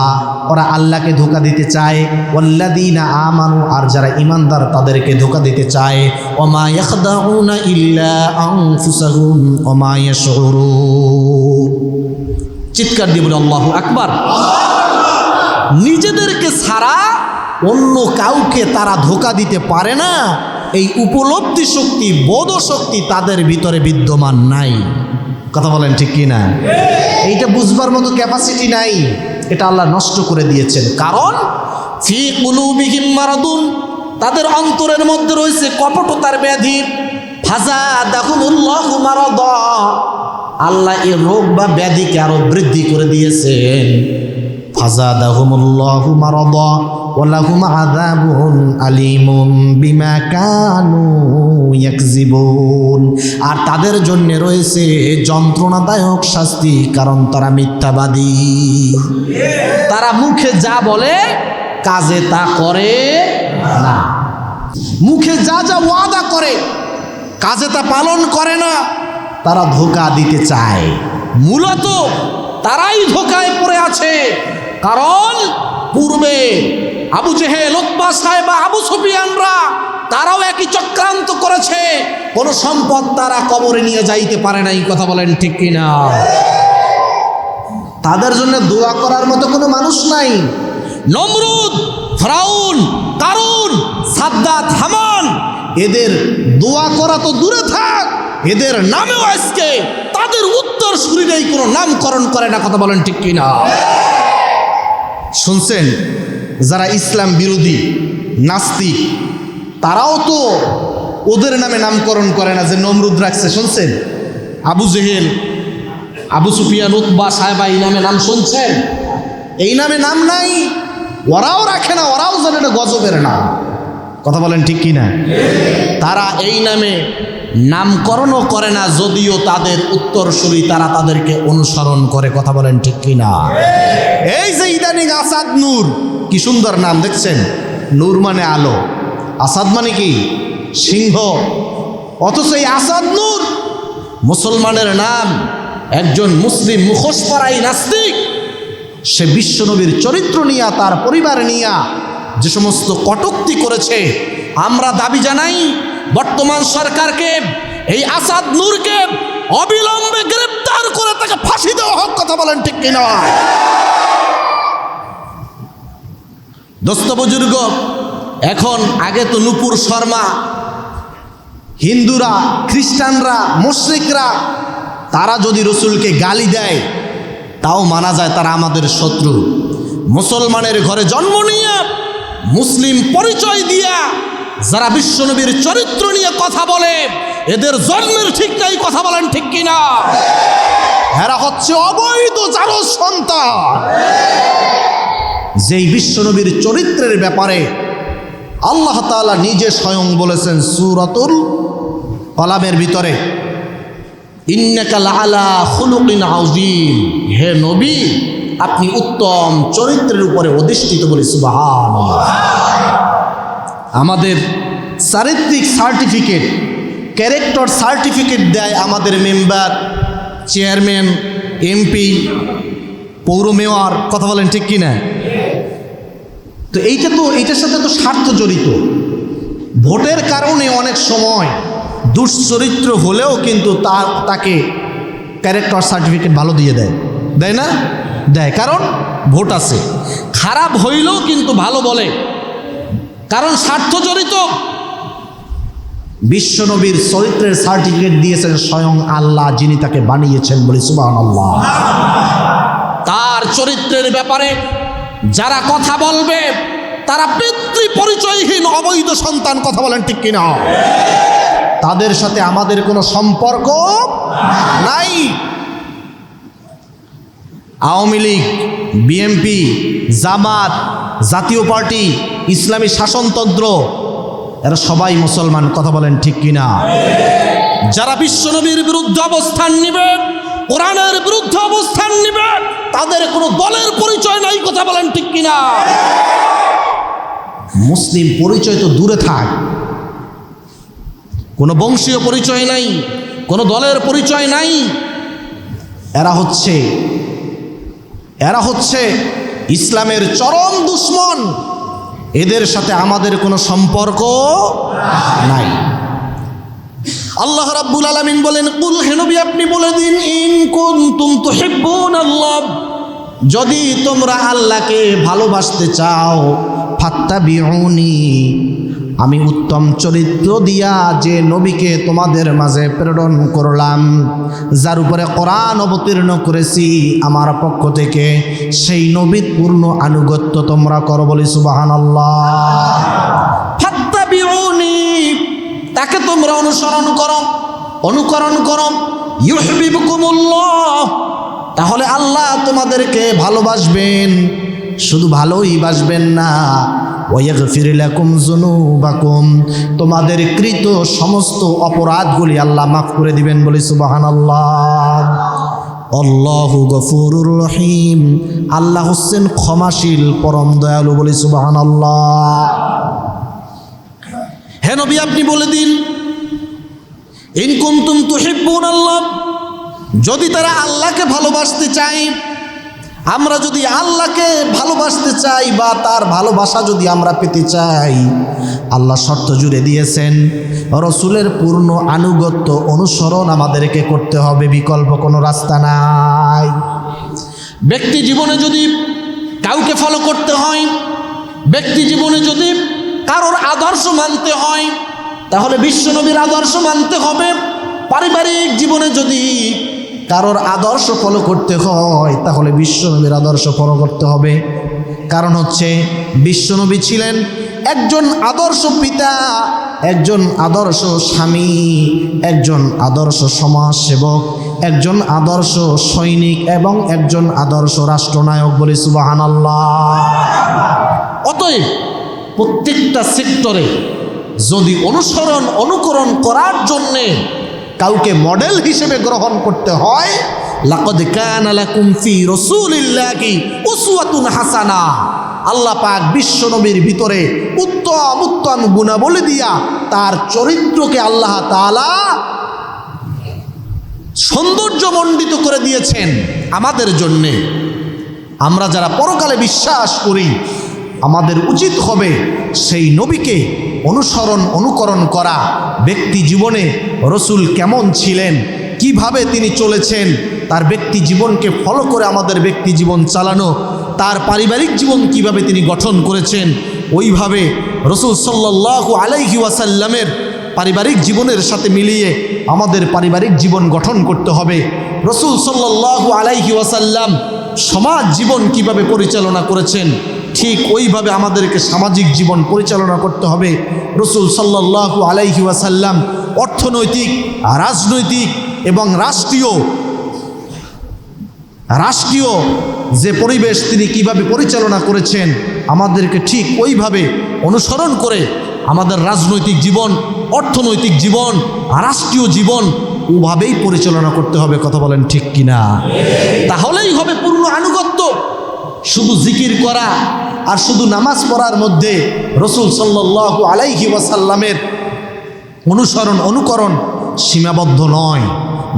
ওরা আল্লাহকে ধোঁকা দিতে চায়। ওয়াল্লাযীনা আমানু, আর যারা ঈমানদার তাদেরকে ধোঁকা দিতে চায়। ওমা ইয়াখদাউনা ইল্লা আনফুসাহুম ওমা ইয়াশউরুন, চিৎকার দিয়ে বলে আল্লাহু আকবার। নিজেদেরকে ছাড়া অন্য কাউকে তারা ধোঁকা দিতে পারে না, এই উপলব্ধি শক্তি, বোধ শক্তি তাদের ভিতরে বিদ্যমান নাই। কথা বলেন ঠিক কি না? এইটা বুঝবার মতো ক্যাপাসিটি নাই, এটা আল্লাহ নষ্ট করে দিয়েছেন। কারণ ফি কুলুবিহিম মারাদুন, তাদের অন্তরের মধ্যে রয়েছে কপটতার ব্যাধি। ফাযাদাহুমুল্লাহু মারাদা, আল্লাহ এই রোগ বা ব্যাধিকে আরো বৃদ্ধি করে দিয়েছেন। ফাযাদাহুমুল্লাহু মারাদা ওয়া লাহুম আযাবুন আলীমুন বিমা কানু ইয়াকযিবুন। আর তাদের জন্য রয়েছে যন্ত্রণাদায়ক শাস্তি, কারণ তারা মিথ্যাবাদী। তারা মুখে যা বলে কাজে তা করে না, মুখে যা যা ওয়াদা করে কাজে তা পালন করে না। তারা ধোঁকা দিতে চায়, মূলত তারাই ধোঁকায় পড়ে আছে। কারণ পূর্বে আবু জেহেল, উতবা, সাইবা, আবু সুফিয়ানরা তারাও একই চক্রান্ত করেছে। কোন সম্পদ তারা কবরে নিয়ে যাইতে পারে নাই, কথা বলেন ঠিক কিনা? তাদের জন্য দোয়া করার মতো কোনো মানুষ নাই। নমরুদ, ফিরাউন, কারুন, সাদ্দাত, হামান, এদের দোয়া করা তো দূরে থাক, এদের নামেও আজকে তাদের উত্তর সুরিরাই কোনো নামকরণ করে না, কথা বলেন ঠিক কিনা? শুনছেন, যারা ইসলাম বিরোধী নাস্তিক তারাও তো ওদের নামে নামকরণ করে না, যে নমরুদ রাখছে। শুনছেন, আবু জেহেল, আবু সুফিয়ান, উতবা, সাইবা, এই নামে নাম শুনছেন? এই নামে নাম নাই, ওরাও রাখে না, ওরাও জানে এটা গজবের নাম, কথা বলেন ঠিক কিনা? তারা এই নামে নামকরণও করে না, যদিও তাদের উত্তরসূরি তারা তাদেরকে অনুসরণ করে, কথা বলেন ঠিক কিনা? এই যে ইদানিং আসাদ নূর, কি সুন্দর নাম দেখছেন? নূর মানে আলো, আসাদ মানে কি? সিংহ। অথচ এই আসাদ নূর মুসলমানের নাম। একজন মুসলিম মুখোশ পরাই নাস্তিক, সে বিশ্বনবীর চরিত্র নিয়ে, তার পরিবার নিয়ে যে সমস্ত কটূক্তি করেছে, আমরা দাবি জানাই বর্তমান সরকারকে এই আসাদ নূরকে অবিলম্বে গ্রেফতার করে তাকে ফাঁসি দেওয়া হোক, কথা বলেন ঠিক কিনা? দোস্ত বুজুর্গ, এখন আগে তো নূপুর শর্মা, হিন্দুরা, খ্রিস্টানরা, মুশরিকরা তারা যদি রসুলকে গালি দেয় তাও মানা যায় তারা আমাদের শত্রু। মুসলমানের ঘরে জন্ম নিয়ে মুসলিম পরিচয় দিয়া যারা বিশ্বনবীর চরিত্র নিয়ে কথা বলে, এদের জন্মের ঠিক নাই, কথা বলেন ঠিক কিনা? এরা হচ্ছে অবৈধ জারজ সন্তান। যেই বিশ্বনবীর চরিত্রের ব্যাপারে আল্লাহ তাআলা নিজে স্বয়ং বলেছেন সূরাতুল কলামের ভিতরে, ইন্নাকা লাআলা খুলুকিন আযীম, হে নবী আপনি উত্তম চরিত্রের উপরে অধিষ্ঠিত, বলে সুবহানাল্লাহ। আমাদের চারিত্রিক সার্টিফিকেট, ক্যারেক্টার সার্টিফিকেট দেয় আমাদের মেম্বার, চেয়ারম্যান, এমপি, পৌর মেয়র, কথা বলেন ঠিক কিনা? তো এইটার সাথে তো স্বার্থ জড়িত। ভোটের কারণে অনেক সময় দুশ্চরিত্র হলেও কিন্তু তাকে ক্যারেক্টার সার্টিফিকেট ভালো দিয়ে দেয়, দেয় না? দেয়, কারণ ভোট আছে। খারাপ হইলেও কিন্তু ভালো বলে, কারণ স্বার্থ জড়িত। বিশ্বনবীর চরিত্রের সার্টিফিকেট দিয়েছেন স্বয়ং আল্লাহ, যিনি তাকে বানিয়েছেন, বলি সুবহানাল্লাহ। তার চরিত্রের ব্যাপারে যারা কথা বলবে তারা পিতৃ পরিচয়হীন অবৈধ সন্তান, কথা বলেন ঠিক কিনা? তাদের সাথে আমাদের কোনো সম্পর্ক নাই। আওয়ামী লীগ, বিএনপি, জামাত, জাতীয় পার্টি, ইসলামী শাসনতন্ত্র, এরা সবাই মুসলমান, কথা বলেন ঠিক কিনা? যারা বিশ্বনবীর বিরুদ্ধে অবস্থান নিবে, কোরআনের বিরুদ্ধে অবস্থান নিবে, তাদের কোনো দলের পরিচয় নাই, কথা বলেন ঠিক কিনা? মুসলিম পরিচয় তো দূরে থাক, কোনো বংশীয় পরিচয় নাই, কোনো দলের পরিচয় নাই। এরা হচ্ছে ইসলামের চরম দুশমন। এদের সাথে আমাদের কোনো সম্পর্ক নাই। আল্লাহ রাব্বুল আলামিন বলেন, কুল হে নবী আপনি বলে দিন, ইন কুনতুম তুহিব্বুনাল্লাহ, যদি তোমরা আল্লাহকে ভালোবাসতে চাও, ফাত্তাবিউনি, আমি উত্তম চরিত্র দিয়া যে নবীকে তোমাদের মাঝে প্রেরণ করলাম, যার উপরে কোরআন অবতীর্ণ করেছি আমার পক্ষ থেকে, সেই নবীর পূর্ণ আনুগত্য তোমরা করো, বলি সুবহানাল্লাহ। ফাত্তাবিউনি, তাকে তোমরা অনুকরণ করো। ইউহিব্বুকুমুল্লাহ, তাহলে আল্লাহ তোমাদেরকে ভালোবাসবেন। শুধু ভালোই বাসবেন না, ওয়াগফির লাকুম যুনুবাকুম, তোমাদের কৃত সমস্ত অপরাধগুলি আল্লাহ মাফ করে দিবেন। বলি সুবহানাল্লাহ। আল্লাহু গফুরুর রহিম, আল্লাহ হচ্ছেন ক্ষমাশীল পরম দয়ালু। বলি সুবহানাল্লাহ। হে নবী, আপনি বলে দিন, ইন কুনতুম তুহিব্বুনাল্লাহ, যদি তারা আল্লাহকে ভালোবাসতে চায়, আমরা যদি আল্লাহকে ভালোবাসতে চাই বা তার ভালোবাসা যদি আমরা পেতে চাই, আল্লাহ শর্ত জুড়ে দিয়েছেন, রসুলের পূর্ণ আনুগত্য অনুসরণ আমাদেরকে করতে হবে, বিকল্প কোনো রাস্তা নাই। ব্যক্তি জীবনে যদি কাউকে ফলো করতে হয়, ব্যক্তি জীবনে যদি কারোর আদর্শ মানতে হয়, তাহলে বিশ্বনবীর আদর্শ মানতে হবে। পারিবারিক জীবনে যদি কারোর আদর্শ ফলো করতে হয়, তাহলে বিশ্বনবীর আদর্শ ফলো করতে হবে। কারণ হচ্ছে বিশ্বনবী ছিলেন একজন আদর্শ পিতা, একজন আদর্শ স্বামী, একজন আদর্শ সমাজসেবক, একজন আদর্শ সৈনিক এবং একজন আদর্শ রাষ্ট্রনায়ক। বলি সুবহানাল্লাহ। অতএব প্রত্যেকটা সেক্টরে যদি অনুকরণ করার জন্যে কাউকে মডেল হিসেবে গ্রহণ করতে হয়, লাকাদ কানা লাকুম ফি রাসূলিল্লাহি উসওয়াতুন হাসানা, আল্লাহ পাক বিশ্বনবীর ভিতরে উত্তম উত্তম গুণাবলী দিয়া তার চরিত্রকে আল্লাহ তাআলা সৌন্দর্যমণ্ডিত করে দিয়েছেন আমাদের জন্যে। আমরা যারা পরকালে বিশ্বাস করি, আমাদের উচিত হবে সেই নবীকে অনুকরণ করা। ব্যক্তি জীবনে রসুল কেমন ছিলেন, কিভাবে তিনি চলেছেন, তার ব্যক্তি জীবনকে ফলো করে আমাদের ব্যক্তি জীবন চালানো। তার পারিবারিক জীবন কিভাবে তিনি গঠন করেছেন, ওইভাবে রসুল সাল্লাল্লাহু আলাইহি ওয়াসাল্লামের পারিবারিক জীবনের সাথে মিলিয়ে আমাদের পারিবারিক জীবন গঠন করতে হবে। রসুল সাল্লাল্লাহু আলাইহি ওয়াসাল্লাম সমাজ জীবন কিভাবে পরিচালনা করেছেন, ঠিক ওইভাবে আমাদেরকে সামাজিক জীবন পরিচালনা করতে হবে। রসুল সাল্লাল্লাহু আলাইহি ওয়াসাল্লাম অর্থনৈতিক, রাজনৈতিক এবং রাষ্ট্রীয় যে পরিবেশ তিনি কিভাবে পরিচালনা করেছেন, আমাদেরকে ঠিক ওইভাবে অনুসরণ করে আমাদের রাজনৈতিক জীবন, অর্থনৈতিক জীবন, রাষ্ট্রীয় জীবন ওভাবেই পরিচালনা করতে হবে। কথা বলেন ঠিক কিনা? তাহলেই হবে পূর্ণ আনুগত্য। শুধু জিকির করা আর শুধু নামাজ পড়ার মধ্যে রসুল সাল্লাল্লাহু আলাইহি ওয়াসাল্লামের অনুকরণ সীমাবদ্ধ নয়।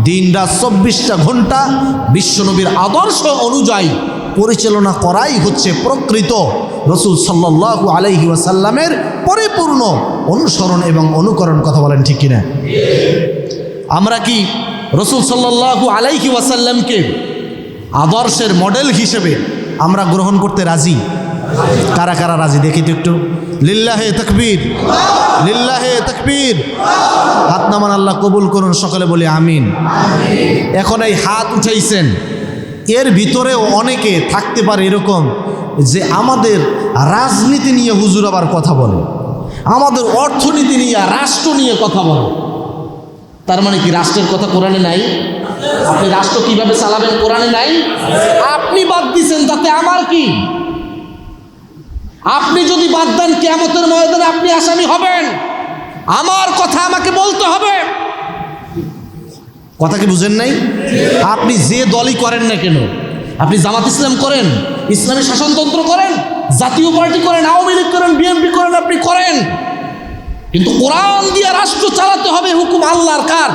দিনরাত 24টা ঘন্টা বিশ্বনবীর আদর্শ অনুযায়ী পরিচালনা করাই হচ্ছে প্রকৃত রসুল সাল্লাল্লাহু আলাইহি ওয়াসাল্লামের পরিপূর্ণ অনুসরণ এবং অনুকরণ। কথা বলেন ঠিক কিনা? আমরা কি রসুল সাল্লাল্লাহু আলাইহি ওয়াসাল্লামকে আদর্শের মডেল হিসেবে আমরা গ্রহণ করতে রাজি? কারা কারা রাজি দেখি তো একটু। লিল্লাহে তাকবীর, লিল্লাহে তাকবীর। হাত নামান, আল্লাহ কবুল করুন। সকালে বলি আমিন। এখন এই হাত উঠাইছেন, এর ভিতরেও অনেকে থাকতে পারে এরকম যে আমাদের রাজনীতি নিয়ে হুজুর আবার কথা বলে, আমাদের অর্থনীতি নিয়ে, রাষ্ট্র নিয়ে কথা বলে। তার মানে কি রাষ্ট্রের কথা কোরআনে নাই? আপনি রাষ্ট্র কিভাবে চালাবেন কোরআনে নাই? আপনি বাদ দিছেন, তাতে আমার কি? আপনি যদি বাদ দেন, কিয়ামতের ময়দানে আপনি আসামি হবেন। আমার কথা আমাকে বলতে হবে। কথা কি বুঝেন নাই? আপনি যে দলই করেন না কেন, আপনি জামাত ইসলাম করেন, ইসলামী শাসনতন্ত্র করেন, জাতীয় পার্টি করেন, আওয়ামী লীগ করেন, বিএনপি করেন, আপনি করেন, কিন্তু কোরআন দিয়ে রাষ্ট্র চালাতে হবে। হুকুম আল্লাহর। কার?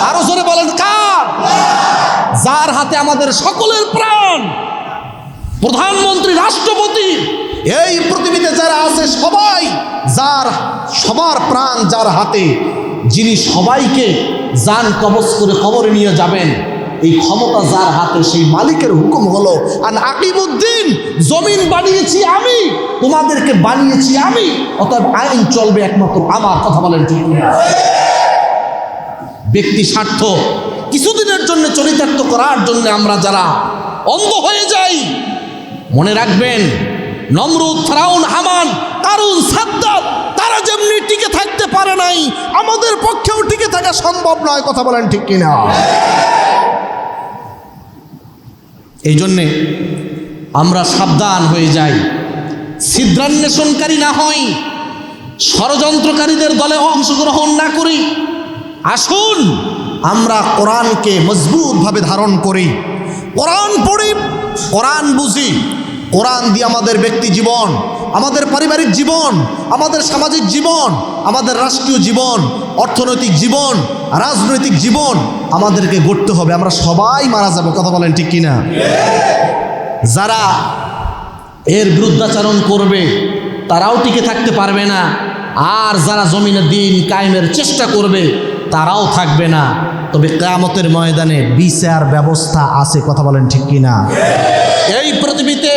আরো জোরে বলেন কার? যার হাতে আমাদের সকলের প্রাণ, প্রধানমন্ত্রী, রাষ্ট্রপতি, এই পৃথিবীতে যারা আছে সবাই, সবার প্রাণ যার হাতে, যিনি সবাইকে জান কবজ করে কবরে নিয়ে যাবেন, এই ক্ষমতা যার হাতে, সেই মালিকের হুকুম হলো আন আকিমুদ্দিন, জমিন বানিয়েছি আমি, তোমাদেরকে বানিয়েছি আমি, অতএব আইন চলবে একমাত্র আমার। কথা বলেন ঠিক না? ব্যক্তি স্বার্থ কিছুদিনের জন্য চরিতার্থ করার জন্য আমরা যারা অন্ধ হয়ে যাই, মনে রাখবেন নমরুদ, ফেরাউন, হামান, কারুন, সাদ্দাত, তারা যেমনি টিকে থাকতে পারে নাই, আমাদের পক্ষেও টিকে থাকা সম্ভব নয়। কথা বলেন ঠিক কিনা? এই জন্যে আমরা সাবধান হয়ে যাই, ছিদ্রান্বেষণকারী না হই, ষড়যন্ত্রকারীদের দলে অংশগ্রহণ না করি। আসুন আমরা কোরআনকে মজবুতভাবে ধারণ করি, কোরআন পড়ি, কোরআন বুঝি, কোরআন দিয়ে আমাদের ব্যক্তি জীবন, আমাদের পারিবারিক জীবন, আমাদের সামাজিক জীবন, আমাদের রাষ্ট্রীয় জীবন, অর্থনৈতিক জীবন, রাজনৈতিক জীবন আমাদেরকে গড়তে হবে। আমরা সবাই মারা যাব, কথা বলেন ঠিক কিনা? যারা এর বিরুদ্ধাচরণ করবে তারাও টিকে থাকতে পারবে না, আর যারা জমিনে দিন কায়েমের চেষ্টা করবে তারাও থাকবে না। তবে কিয়ামতের ময়দানে বিচার ব্যবস্থা আছে, কথা বলেন ঠিক কিনা? এই পৃথিবীতে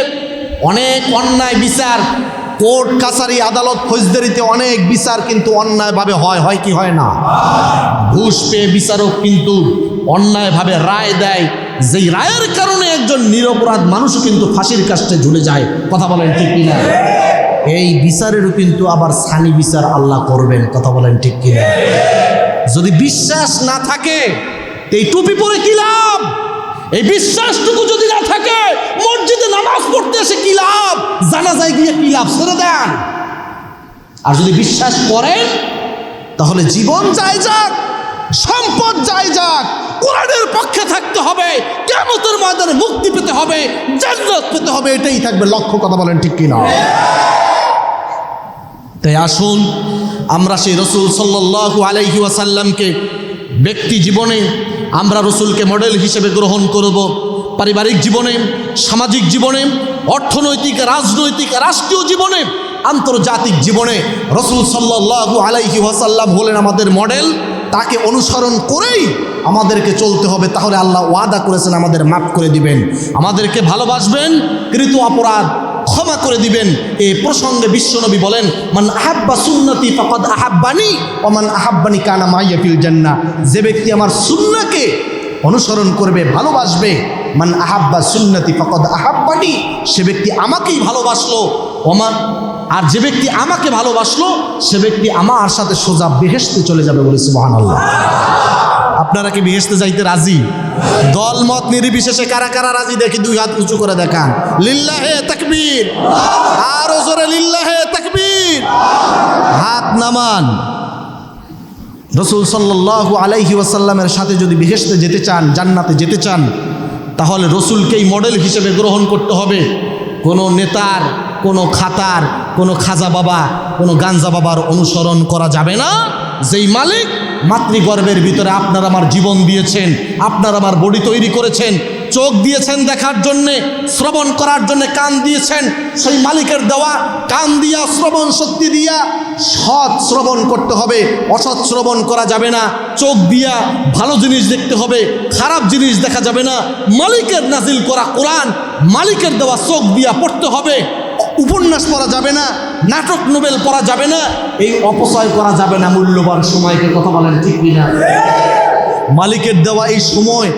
অনেক অন্যায় বিচার, কোর্ট কাছারি আদালত ফৌজদারিতে অনেক বিচার কিন্তু অন্যায়ভাবে হয় কি হয় না? ঘুষ পেয়ে বিচারক কিন্তু অন্যায়ভাবে রায় দেয়, যেই রায়ের কারণে একজন নিরপরাধ মানুষও কিন্তু ফাঁসির কাস্টে ঝুলে যায়, কথা বলেন ঠিক কিনা? এই বিচারেরও কিন্তু আবার সানি বিচার আল্লাহ করবেন, কথা বলেন ঠিক কিনা? যদি বিশ্বাস না থাকে এই টুপি পরে কি লাভ? এই বিশ্বাসটুকু যদি না থাকে মসজিদে নামাজ পড়তে এসে কি লাভ? জানাজায় গিয়ে কি লাভ? ছেড়ে দেন। আর যদি বিশ্বাস করেন তাহলে জীবন যাই যাক, সম্পদ যাই যাক, কোরআনের পক্ষে থাকতে হবে, কিয়ামতের ময়দানে মুক্তি পেতে হবে, জান্নাত পেতে হবে, এটাই থাকবে লক্ষ্য, কথা বলেন ঠিক কিনা? তাই আসুন আমরা সেই রসুল সাল্লাল্লাহু আলাইহি ওয়াসাল্লামকে ব্যক্তি জীবনে আমরা রসুলকে মডেল হিসেবে গ্রহণ করব, পারিবারিক জীবনে, সামাজিক জীবনে, অর্থনৈতিক, রাজনৈতিক, রাষ্ট্রীয় জীবনে, আন্তর্জাতিক জীবনে রসুল সাল্লাল্লাহু আলাইহি ওয়াসাল্লাম হলেন আমাদের মডেল। তাকে অনুসরণ করেই আমাদেরকে চলতে হবে, তাহলে আল্লাহ ওয়াদা করেছেন আমাদের মাফ করে দিবেন, আমাদেরকে ভালোবাসবেন, কৃত অপরাধ ক্ষমা করে দিবেন। এই প্রসঙ্গে বিশ্বনবী বলেন, মান আহাব্বা সুন্নতি ফাকাদ আহাব্বানি ওয়া মান আহাব্বানি কানা মাইয়া ফিল জান্নাহ। যে ব্যক্তি আমার সুন্নাহকে অনুসরণ করবে, ভালোবাসবে, মান আহাব্বা সুন্নতি ফাকাদ আহাব্বানি, সে ব্যক্তি আমাকেই ভালোবাসলো। আর যে ব্যক্তি আমাকে ভালোবাসলো সে ব্যক্তি আমার সাথে সোজা বেহেশতে চলে যাবে, বলে সুবহানাল্লাহ। আপনারা কি বেহেশতে যাইতে রাজি? দল মত নির্বিশেষে কারা কারা রাজি দেখি দুই হাত উঁচু করে দেখান। লিল্লাহে তাকবীর, আর জোরে লিল্লাহে তাকবীর। হাত নামান। রাসূল সাল্লাল্লাহু আলাইহি ওয়াসাল্লামের সাথে যদি বেহেশতে যেতে চান, জান্নাতে যেতে চান, তাহলে রসুলকেই মডেল হিসেবে গ্রহণ করতে হবে। কোনো নেতার, কোনো খাতার, কোনো খাজা বাবা, কোনো গাঞ্জা বাবার অনুসরণ করা যাবে না। যেই মালিক মাতৃগর্ভের ভিতরে আপনার আমার জীবন দিয়েছেন, আপনার আমার বডি তৈরি করেছেন, চোখ দিয়েছেন দেখার জন্যে, শ্রবণ করার জন্যে কান দিয়েছেন, সেই মালিকের দেওয়া কান দিয়া, শ্রবণ শক্তি দিয়া সৎ শ্রবণ করতে হবে, অসৎ শ্রবণ করা যাবে না। চোখ দিয়া ভালো জিনিস দেখতে হবে, খারাপ জিনিস দেখা যাবে না। মালিকের নাজিল করা কোরআন মালিকের দেওয়া চোখ দিয়া পড়তে হবে। উপন্যাস পড়া যাবে না, নাটক নোবেল পড়া যাবে না, এই অপচয় করা যাবে না মূল্যবান সময়কে, কথা বলেন ঠিক কিনা? মালিকের দেওয়া এই সময়,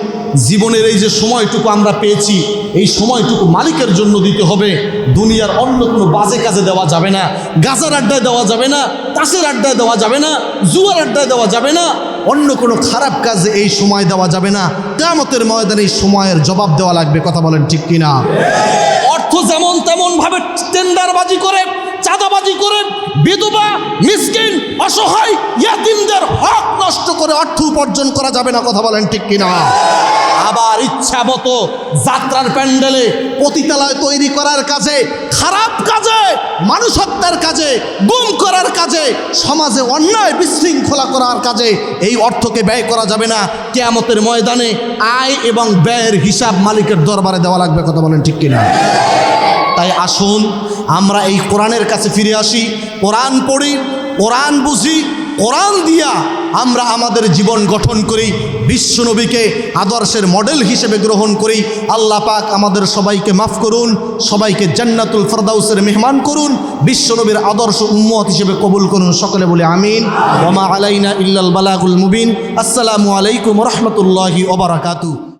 জীবনের এই যে সময়টুকু আমরা পেয়েছি, এই সময়টুকু মালিকের জন্য দিতে হবে। দুনিয়ার অন্য কোনো বাজে কাজে দেওয়া যাবে না, গাজার আড্ডায় দেওয়া যাবে না, তাসের আড্ডায় দেওয়া যাবে না, জুয়ার আড্ডায় দেওয়া যাবে না, অন্য কোনো খারাপ কাজে এই সময় দেওয়া যাবে না। কিয়ামতের ময়দানে এই সময়ের জবাব দেওয়া লাগবে, কথা বলেন ঠিক কিনা? অর্থ যেমন তেমন ভাবে টেন্ডারবাজি করে, চাঁদাবাজি করে, বিধবা, মিসকিন, অসহায়, ইয়াতিমদের হক নষ্ট করে অর্থ উপার্জন করা যাবে না, কথা বলেন ঠিক কিনা? আবার ইচ্ছা মতো যাত্রার প্যান্ডেলে, পতিতালয় তৈরি করার কাজে, খারাপ কাজে, মানুষ হত্যার কাজে, গুম করার কাজে, সমাজে অন্যায় বিশৃঙ্খলা করার কাজে এই অর্থকে ব্যয় করা যাবে না। কিয়ামতের ময়দানে আয় এবং ব্যয়ের হিসাব মালিকের দরবারে দেওয়া লাগবে, কথা বলেন ঠিক কিনা? তাই আসুন আমরা এই কোরআনের কাছে ফিরে আসি, কোরআন পড়ি, কোরআন বুঝি, কোরআন দিয়া আমরা আমাদের জীবন গঠন করি, বিশ্বনবীকে আদর্শের মডেল হিসেবে গ্রহণ করি। আল্লাহ পাক আমাদের সবাইকে মাফ করুন, সবাইকে জান্নাতুল ফেরদাউসের মেহমান করুন, বিশ্বনবীর আদর্শ উম্মত হিসেবে কবুল করুন। সকলে বলে আমিন। ওয়া মা আলাইনা ইল্লাল বালাগুল মুবিন। আসসালামু আলাইকুম ওয়া রাহমাতুল্লাহি ওয়া বারাকাতুহু।